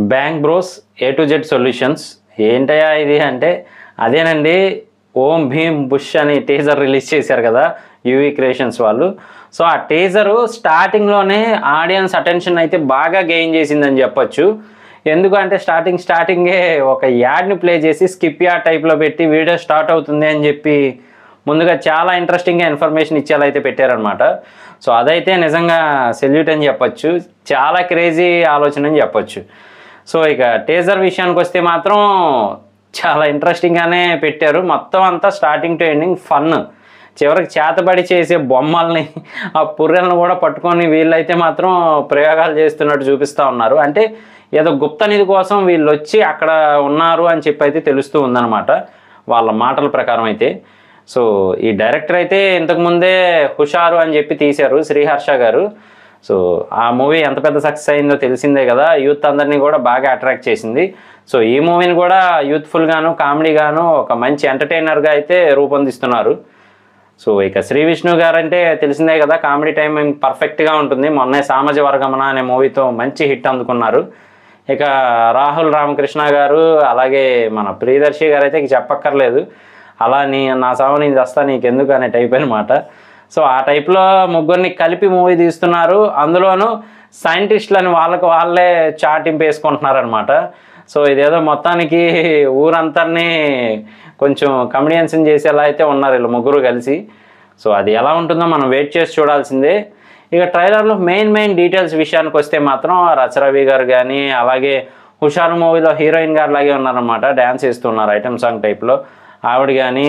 Bank bros A to Z solutions. ఏంటయ్యా ఇది అంటే అదేనండి, ఓం భీమ్ బుష్ అని టీజర్ రిలీజ్ చేశారు కదా యూవీ క్రియేషన్స్ వాళ్ళు. సో ఆ టీజరు స్టార్టింగ్లోనే ఆడియన్స్ అటెన్షన్ అయితే బాగా గెయిన్ చేసిందని చెప్పొచ్చు. ఎందుకంటే స్టార్టింగే ఒక యాడ్ని ప్లే చేసి స్కిప్ యాడ్ టైప్లో పెట్టి వీడియో స్టార్ట్ అవుతుంది అని చెప్పి ముందుగా చాలా ఇంట్రెస్టింగ్గా ఇన్ఫర్మేషన్ ఇచ్చేలా అయితే పెట్టారనమాట. సో అదైతే నిజంగా సెల్యూట్ అని చెప్పొచ్చు, చాలా క్రేజీ ఆలోచన అని చెప్పొచ్చు. సో ఇక టీజర్ విషయానికి వస్తే మాత్రం చాలా ఇంట్రెస్టింగ్గానే పెట్టారు. మొత్తం అంతా స్టార్టింగ్ టు ఎండింగ్ ఫన్. చివరికి చేతబడి చేసే బొమ్మల్ని ఆ పుర్రెలను కూడా పట్టుకొని వీళ్ళైతే మాత్రం ప్రయోగాలు చేస్తున్నట్టు చూపిస్తూ ఉన్నారు. అంటే ఏదో గుప్త నిధి కోసం వీళ్ళు వచ్చి అక్కడ ఉన్నారు అని చెప్పి అయితే తెలుస్తూ ఉందన్నమాట వాళ్ళ మాటల ప్రకారం అయితే. సో ఈ డైరెక్టర్ అయితే ఇంతకుముందే హుషారు అని చెప్పి తీశారు, శ్రీహర్ష గారు. సో ఆ మూవీ ఎంత పెద్ద సక్సెస్ అయిందో తెలిసిందే కదా, యూత్ అందరినీ కూడా బాగా అట్రాక్ట్ చేసింది. సో ఈ మూవీని కూడా యూత్ఫుల్గాను కామెడీగాను ఒక మంచి ఎంటర్టైనర్గా అయితే రూపొందిస్తున్నారు. సో ఇక శ్రీ విష్ణు గారు అంటే తెలిసిందే కదా, కామెడీ టైమింగ్ పర్ఫెక్ట్గా ఉంటుంది. మొన్నే సామాజ వర్గమన అనే మూవీతో మంచి హిట్ అందుకున్నారు. ఇక రాహుల్ రామకృష్ణ గారు అలాగే మన ప్రియదర్శి గారు అయితే చెప్పక్కర్లేదు, అలా నా సావు నేను చేస్తా నీకెందుకు అనే టైప్ అనమాట. సో ఆ టైప్లో ముగ్గురిని కలిపి మూవీ తీస్తున్నారు. అందులోనూ సైంటిస్టులని వాళ్ళే చాటింపు వేసుకుంటున్నారనమాట. సో ఇదేదో మొత్తానికి ఊరంతరినీ కొంచెం కమెడియన్స్ని చేసేలా అయితే ఉన్నారు వీళ్ళు ముగ్గురు కలిసి. సో అది ఎలా ఉంటుందో మనం వెయిట్ చేసి చూడాల్సిందే. ఇక ట్రైలర్లో మెయిన్ డీటెయిల్స్ విషయానికి వస్తే మాత్రం రచరవి గారు కానీ అలాగే హుషారు మూవీలో హీరోయిన్ గారు లాగే ఉన్నారనమాట, డ్యాన్స్ చేస్తున్నారు ఐటమ్ సాంగ్ టైప్లో ఆవిడ కానీ.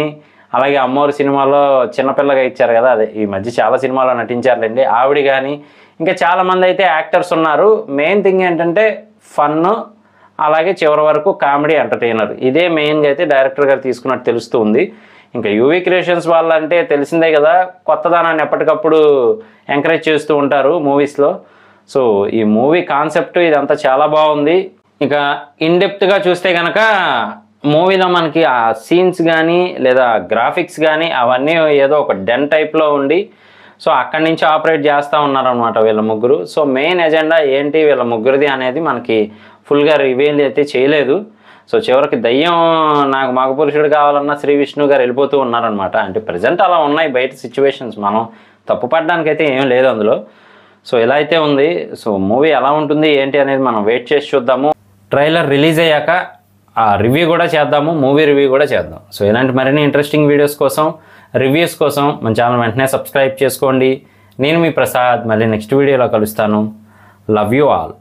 అలాగే అమ్మోరు సినిమాలో చిన్నపిల్లగా ఇచ్చారు కదా, అదే ఈ మధ్య చాలా సినిమాలో నటించారులేండి ఆవిడ కానీ. ఇంకా చాలామంది అయితే యాక్టర్స్ ఉన్నారు. మెయిన్ థింగ్ ఏంటంటే ఫన్ను అలాగే చివరి వరకు కామెడీ ఎంటర్టైనర్, ఇదే మెయిన్గా అయితే డైరెక్టర్ గారు తీసుకున్నట్టు తెలుస్తుంది. ఇంకా యూవీ క్రియేషన్స్ వాళ్ళంటే తెలిసిందే కదా, కొత్తదనాన్ని ఎప్పటికప్పుడు ఎంకరేజ్ చేస్తూ ఉంటారు మూవీస్లో. సో ఈ మూవీ కాన్సెప్ట్ ఇదంతా చాలా బాగుంది. ఇక ఇన్డెప్త్గా చూస్తే కనుక మూవీలో మనకి ఆ సీన్స్ కానీ లేదా గ్రాఫిక్స్ కానీ అవన్నీ ఏదో ఒక డెన్ టైప్లో ఉండి సో అక్కడి నుంచి ఆపరేట్ చేస్తూ ఉన్నారనమాట వీళ్ళ ముగ్గురు. సో మెయిన్ ఎజెండా ఏంటి వీళ్ళ ముగ్గురిది అనేది మనకి ఫుల్గా రివీల్ అయితే చేయలేదు. సో చివరికి దయ్యం నాకు మగపురుషుడు కావాలన్నా శ్రీ విష్ణు గారు వెళ్ళిపోతూ ఉన్నారనమాట. అంటే ప్రజెంట్ అలా ఉన్నాయి బయట సిచ్యువేషన్స్, మనం తప్పుపడడానికైతే ఏం లేదు అందులో. సో ఇలా అయితే ఉంది. సో మూవీ ఎలా ఉంటుంది ఏంటి అనేది మనం వెయిట్ చేసి చూద్దాము. ట్రైలర్ రిలీజ్ అయ్యాక ఆ రివ్యూ కూడా చేద్దాము, మూవీ రివ్యూ కూడా చేద్దాం. సో ఇలాంటి మరిన్ని ఇంట్రెస్టింగ్ వీడియోస్ కోసం రివ్యూస్ కోసం మన ఛానల్ వెంటనే సబ్స్క్రైబ్ చేసుకోండి. నేను మీ ప్రసాద్, మళ్ళీ నెక్స్ట్ వీడియోలో కలుస్తాను. Love you all.